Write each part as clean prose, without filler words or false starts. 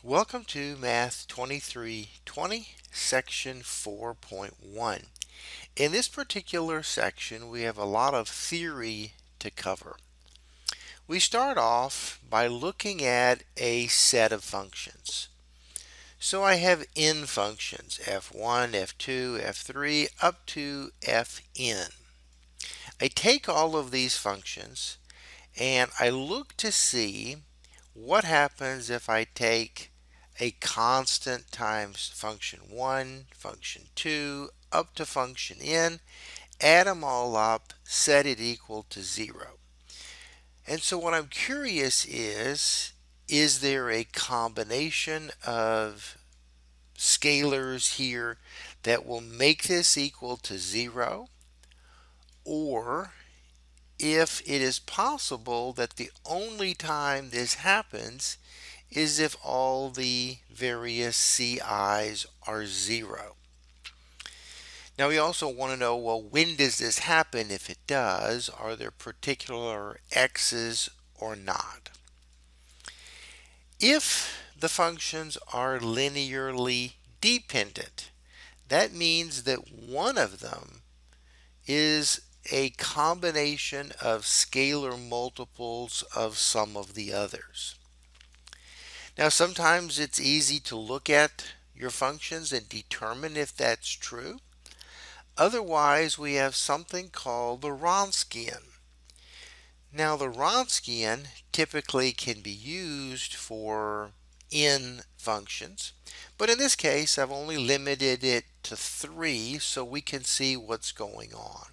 Welcome to Math 2320, Section 4.1. In this particular section, we have a lot of theory to cover. We start off by looking at a set of functions. So I have n functions, f1, f2, f3, up to fn. I take all of these functions and I look to see what happens if I take a constant times function 1, function 2, up to function n, add them all up, set it equal to 0. And so what I'm curious is there a combination of scalars here that will make this equal to 0? Or if it is possible that the only time this happens is if all the various CI's are 0. Now we also want to know, well, when does this happen? If it does, are there particular x's or not? If the functions are linearly dependent, that means that one of them is a combination of scalar multiples of some of the others. Now, sometimes it's easy to look at your functions and determine if that's true. Otherwise, we have something called the Wronskian. Now, the Wronskian typically can be used for n functions, but in this case, I've only limited it to 3 so we can see what's going on.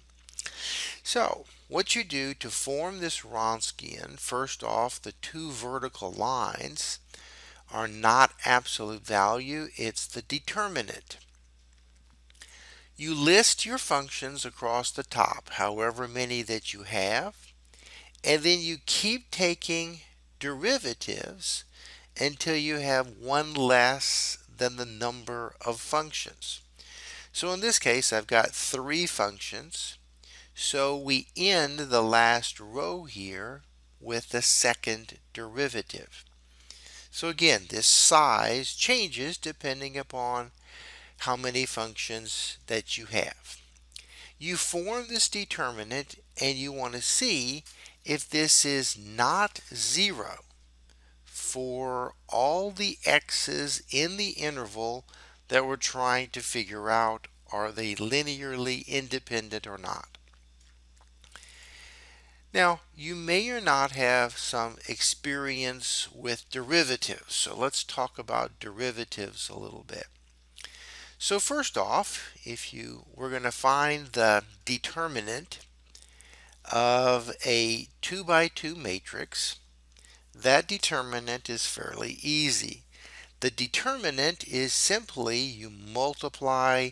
So, what you do to form this Wronskian, first off, the two vertical lines are not absolute value, it's the determinant. You list your functions across the top, however many that you have, and then you keep taking derivatives until you have one less than the number of functions. So in this case, I've got 3 functions. So we end the last row here with the second derivative. So again, this size changes depending upon how many functions that you have. You form this determinant and you want to see if this is not 0 for all the x's in the interval that we're trying to figure out, are they linearly independent or not. Now, you may or not have some experience with derivatives, so let's talk about derivatives a little bit. So first off, we're going to find the determinant of a 2 by 2 matrix. That determinant is fairly easy. The determinant is simply you multiply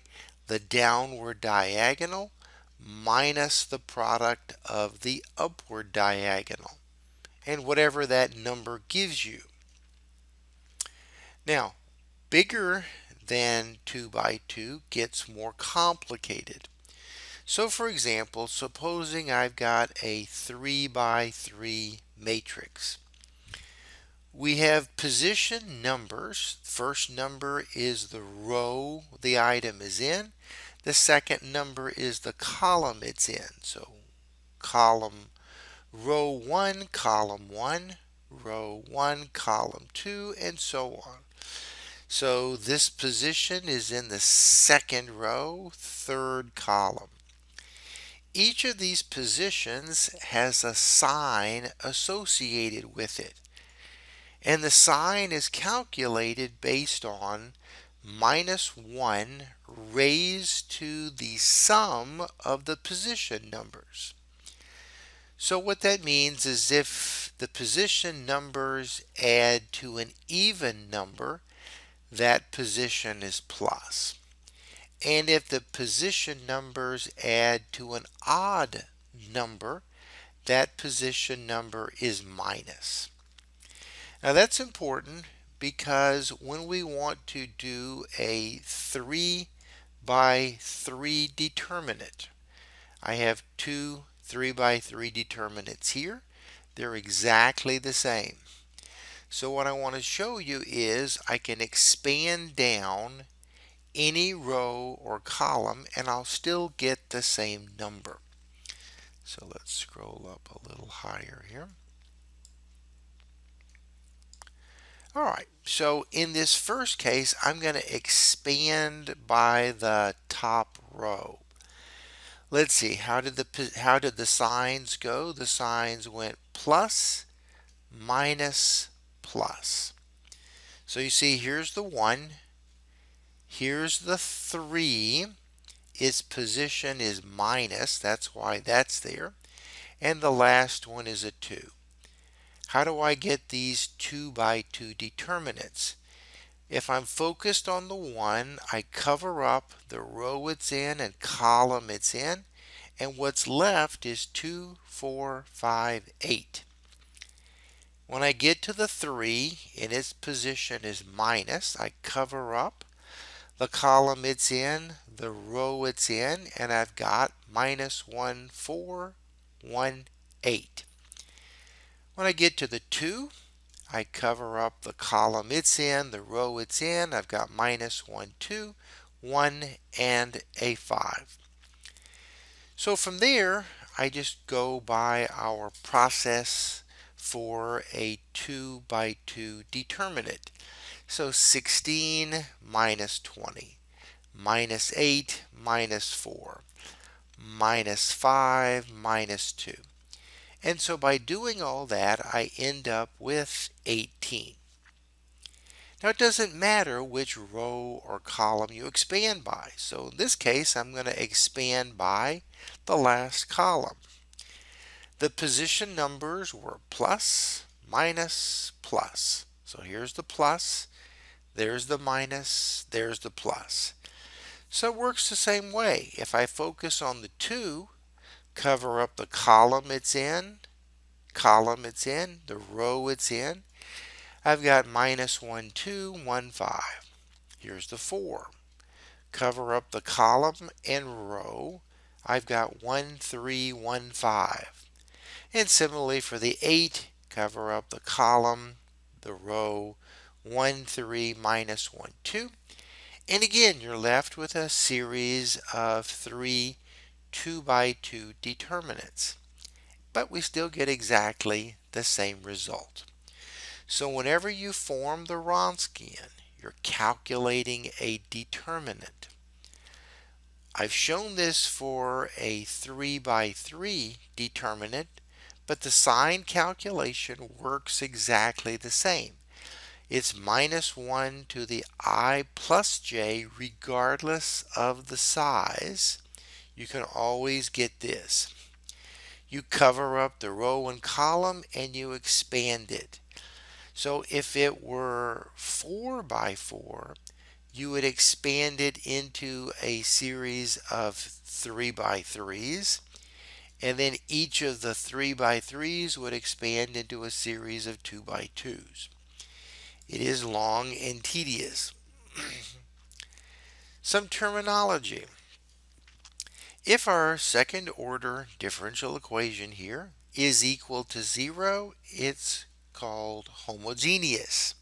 the downward diagonal minus the product of the upward diagonal, and whatever that number gives you. Now, bigger than 2 by 2 gets more complicated. So for example, supposing I've got a 3 by 3 matrix. We have position numbers. First number is the row the item is in. The second number is the column it's in. So row 1, column 1, row 1, column 2, and so on. So this position is in the second row, third column. Each of these positions has a sign associated with it. And the sign is calculated based on -1 raised to the sum of the position numbers. So what that means is if the position numbers add to an even number, that position is plus. And if the position numbers add to an odd number, that position number is minus. Now that's important because when we want to do a 3 by 3 determinant, I have two 3 by 3 determinants here. They're exactly the same. So what I want to show you is I can expand down any row or column and I'll still get the same number. So let's scroll up a little higher here. All right, so in this first case, I'm going to expand by the top row. Let's see, how did the signs go? The signs went plus, minus, plus. So you see, here's the 1, here's the 3. Its position is minus, that's why that's there. And the last one is a 2. How do I get these 2 by 2 determinants? If I'm focused on the 1, I cover up the row it's in and column it's in, and what's left is 2, 4, 5, 8. When I get to the 3 and its position is minus, I cover up the column it's in, the row it's in, and I've got minus 1, 4, 1, 8. When I get to the 2, I cover up the column it's in, the row it's in. I've got minus 1, 2, 1, and a 5. So from there, I just go by our process for a 2 by 2 determinant. So 16 minus 20, minus 8 minus 4, minus 5 minus 2. And so by doing all that, I end up with 18. Now it doesn't matter which row or column you expand by. So in this case, I'm going to expand by the last column. The position numbers were plus, minus, plus. So here's the plus, there's the minus, there's the plus. So it works the same way. If I focus on the 2, cover up the column it's in, the row it's in, I've got minus 1, 2, 1, 5. Here's the 4. Cover up the column and row. I've got 1, 3, 1, 5. And similarly for the 8, cover up the column, the row, 1, 3, minus 1, 2. And again, you're left with a series of 3 2 by 2 determinants. But we still get exactly the same result. So whenever you form the Wronskian, you're calculating a determinant. I've shown this for a 3 by 3 determinant, but the sign calculation works exactly the same. It's minus 1 to the I plus j regardless of the size. You can always get this. You cover up the row and column and you expand it. So if it were 4 by 4, you would expand it into a series of 3 by 3s, and then each of the 3 by 3s would expand into a series of 2 by 2s. It is long and tedious. Some terminology. If our second order differential equation here is equal to 0, it's called homogeneous.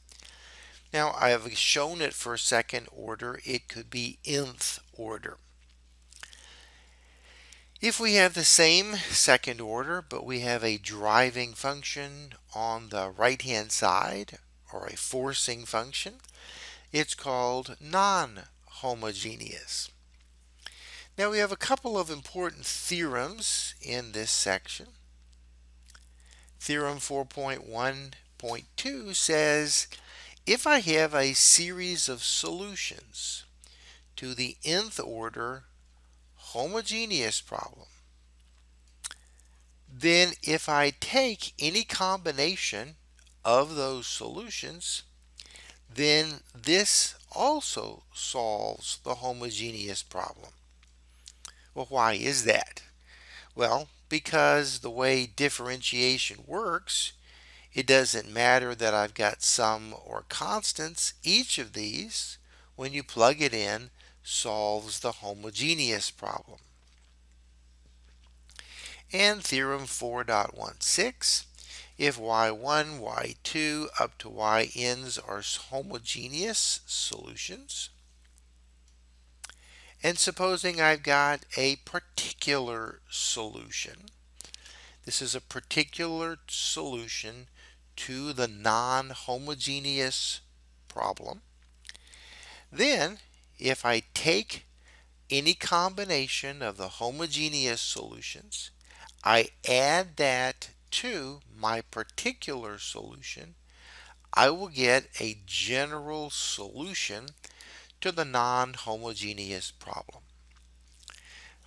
Now I have shown it for second order. It could be nth order. If we have the same second order, but we have a driving function on the right hand side or a forcing function, it's called non-homogeneous. Now we have a couple of important theorems in this section. Theorem 4.1.2 says if I have a series of solutions to the nth order homogeneous problem, then if I take any combination of those solutions, then this also solves the homogeneous problem. Well, why is that? Well, because the way differentiation works, it doesn't matter that I've got sum or constants. Each of these, when you plug it in, solves the homogeneous problem. And theorem 4.16, if y1, y2 up toyn's are homogeneous solutions, and supposing I've got a particular solution. This is a particular solution to the non-homogeneous problem. Then, if I take any combination of the homogeneous solutions, I add that to my particular solution, I will get a general solution to the non-homogeneous problem.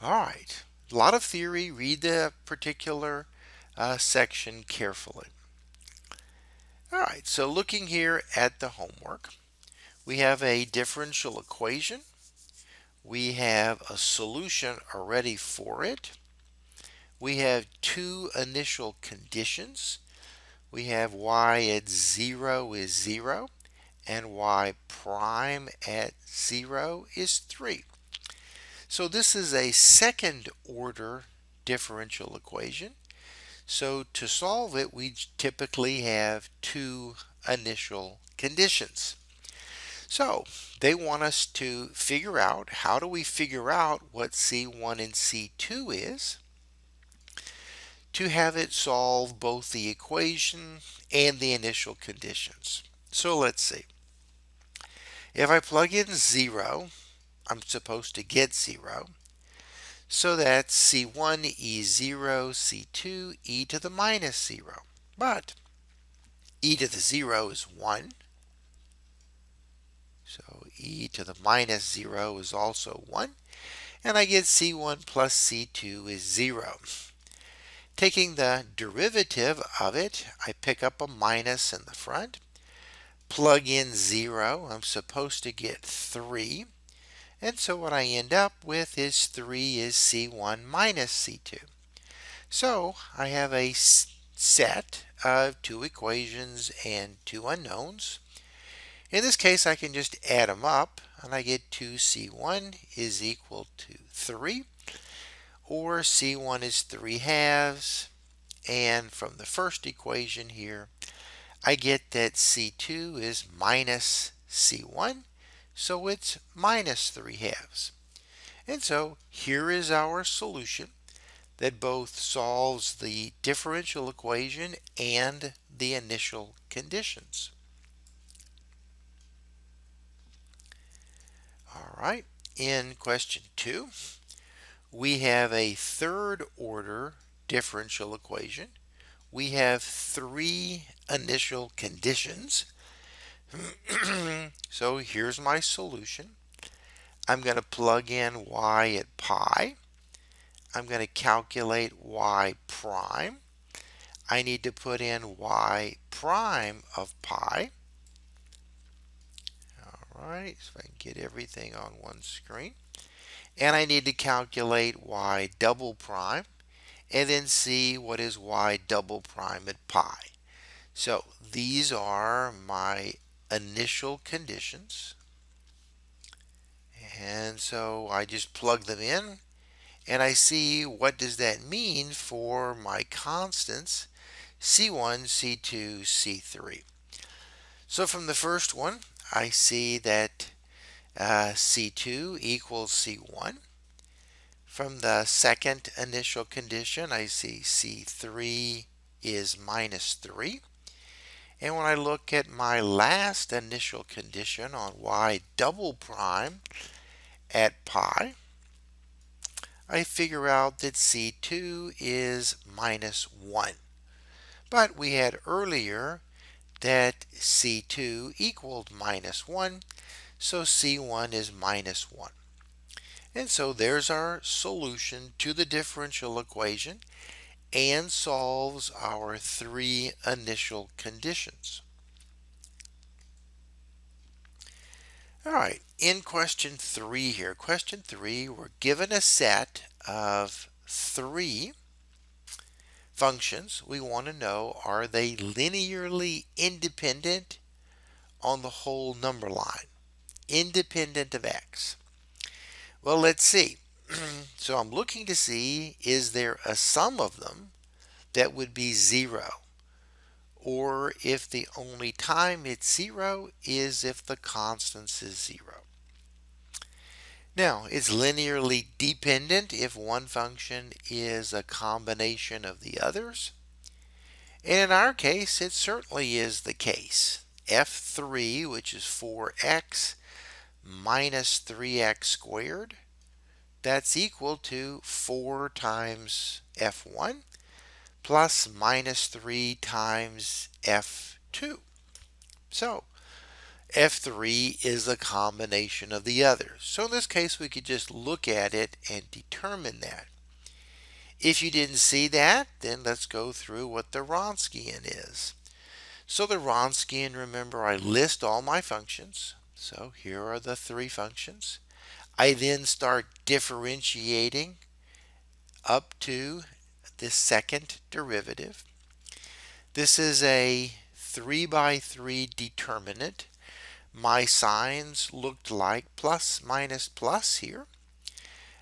All right, a lot of theory. Read the particular section carefully. All right, so looking here at the homework, we have a differential equation. We have a solution already for it. We have two initial conditions. We have y at 0 is 0 and y prime at 0 is 3. So this is a second order differential equation. So to solve it, we typically have two initial conditions. So they want us to figure out, how do we figure out what C1 and C2 is, to have it solve both the equation and the initial conditions. So let's see. If I plug in 0, I'm supposed to get 0. So that's C1 E0, C2 e to the minus 0. But e to the 0 is 1. So e to the minus 0 is also 1. And I get C1 plus C2 is 0. Taking the derivative of it, I pick up a minus in the front. Plug in 0, I'm supposed to get 3. And so what I end up with is 3 is C1 minus C2. So I have a set of two equations and two unknowns. In this case, I can just add them up, and I get 2C1 is equal to 3, or C1 is 3 halves, and from the first equation here, I get that C2 is minus C1, so it's minus 3 halves. And so here is our solution that both solves the differential equation and the initial conditions. All right, in question 2, we have a third order differential equation. We have three initial conditions. So here's my solution. I'm going to plug in y at pi. I'm going to calculate y prime. I need to put in y prime of pi. All right, so I can get everything on one screen. And I need to calculate y double prime and then see what is y double prime at pi. So these are my initial conditions. And so I just plug them in and I see what does that mean for my constants C1, C2, C3. So from the first one, I see that C2 equals C1. From the second initial condition, I see C3 is minus 3. And when I look at my last initial condition on y double prime at pi, I figure out that C2 is minus 1. But we had earlier that C2 equaled minus 1, so C1 is minus 1. And so there's our solution to the differential equation and solves our three initial conditions. All right, in question 3 here, question 3, we're given a set of three functions. We want to know, are they linearly independent on the whole number line, independent of x? Well, let's see. So I'm looking to see, is there a sum of them that would be 0? or if the only time it's 0 is if the constants is 0. Now, it's linearly dependent if one function is a combination of the others. And in our case, it certainly is the case. f3, which is 4x minus 3x squared, that's equal to 4 times f1 plus minus 3 times f2. So f3 is a combination of the others. So in this case, we could just look at it and determine that. If you didn't see that, then let's go through what the Wronskian is. So the Wronskian, remember, I list all my functions. So here are the 3 functions. I then start differentiating up to the second derivative. This is a 3 by 3 determinant. My signs looked like plus, minus, plus here.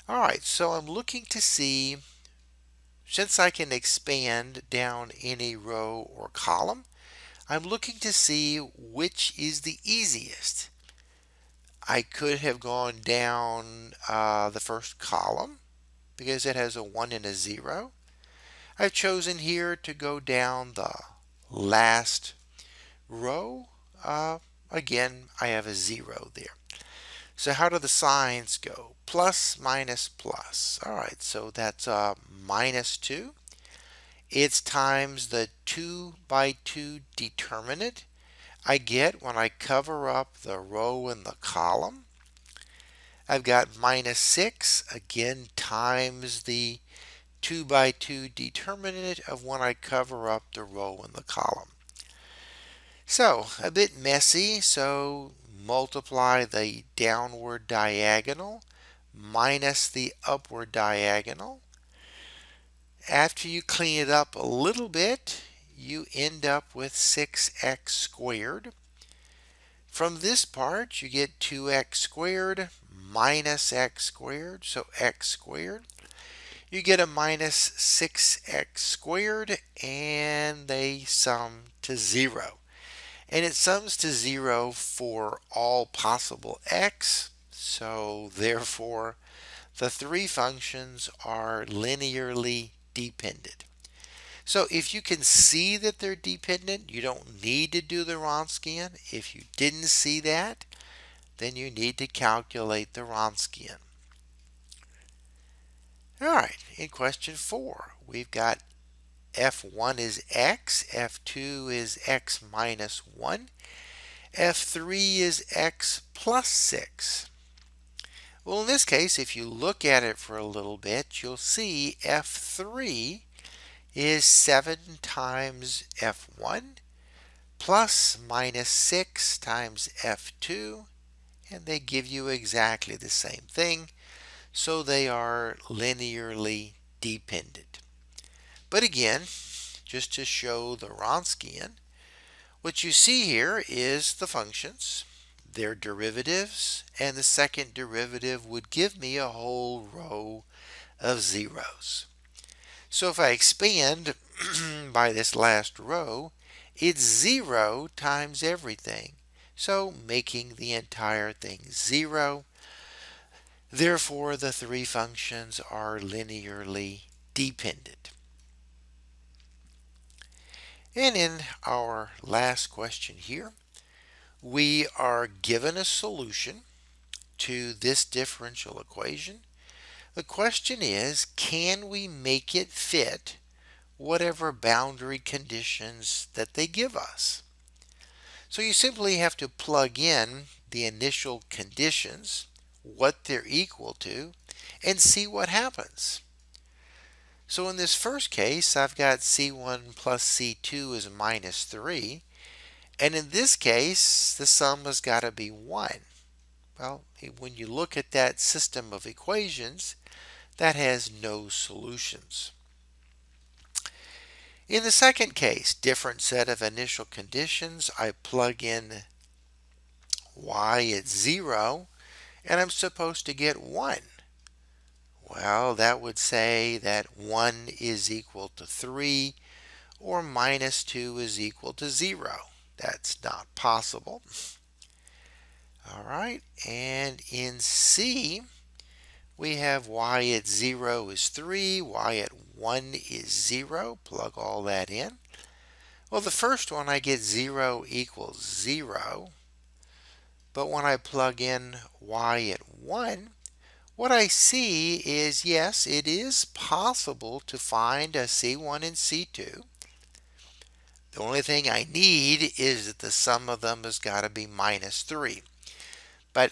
All right, so I'm looking to see, since I can expand down any row or column, I'm looking to see which is the easiest. I could have gone down the first column because it has a 1 and a 0. I've chosen here to go down the last row. Again, I have a 0 there. So how do the signs go? Plus, minus, plus. All right, so that's minus 2. It's times the 2 by 2 determinant I get when I cover up the row and the column. I've got minus 6, again, times the 2 by 2 determinant of when I cover up the row and the column. So, a bit messy, so multiply the downward diagonal minus the upward diagonal. After you clean it up a little bit, you end up with 6x squared. From this part, you get 2x squared minus x squared, so x squared. You get a minus 6x squared, and they sum to 0. And it sums to 0 for all possible x, so therefore the 3 functions are linearly dependent. So if you can see that they're dependent, you don't need to do the Wronskian. If you didn't see that, then you need to calculate the Wronskian. All right, in question 4, we've got f1 is x, f2 is x minus 1, f3 is x plus 6. Well, in this case, if you look at it for a little bit, you'll see f3 is 7 times f1 plus minus 6 times f2, and they give you exactly the same thing, so they are linearly dependent. But again, just to show the Wronskian, what you see here is the functions, their derivatives, and the second derivative would give me a whole row of zeros. So if I expand by this last row, it's 0 times everything, so making the entire thing 0. Therefore, the 3 functions are linearly dependent. And in our last question here, we are given a solution to this differential equation. The question is, can we make it fit whatever boundary conditions that they give us? So you simply have to plug in the initial conditions, what they're equal to, and see what happens. So in this first case, I've got c1 plus c2 is minus 3. And in this case, the sum has got to be 1. Well, when you look at that system of equations, that has no solutions. In the second case, different set of initial conditions, I plug in y at 0, and I'm supposed to get 1. Well, that would say that 1 is equal to 3, or minus 2 is equal to 0. That's not possible. All right, and in C, we have y at 0 is 3, y at 1 is 0. Plug all that in. Well, the first one I get 0 equals 0. But when I plug in y at 1, what I see is, yes, it is possible to find a C1 and C2. The only thing I need is that the sum of them has got to be minus 3. But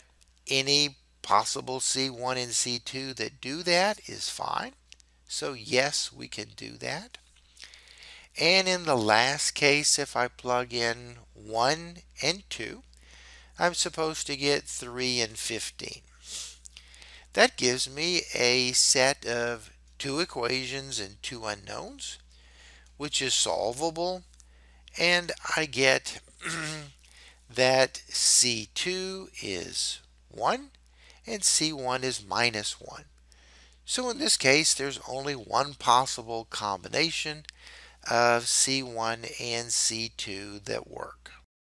any possible C1 and C2 that do that is fine. So yes, we can do that. And in the last case, if I plug in 1 and 2, I'm supposed to get 3 and 15. That gives me a set of two equations and two unknowns, which is solvable, and I get that C2 is 1 and C1 is minus 1. So in this case, there's only one possible combination of C1 and C2 that work.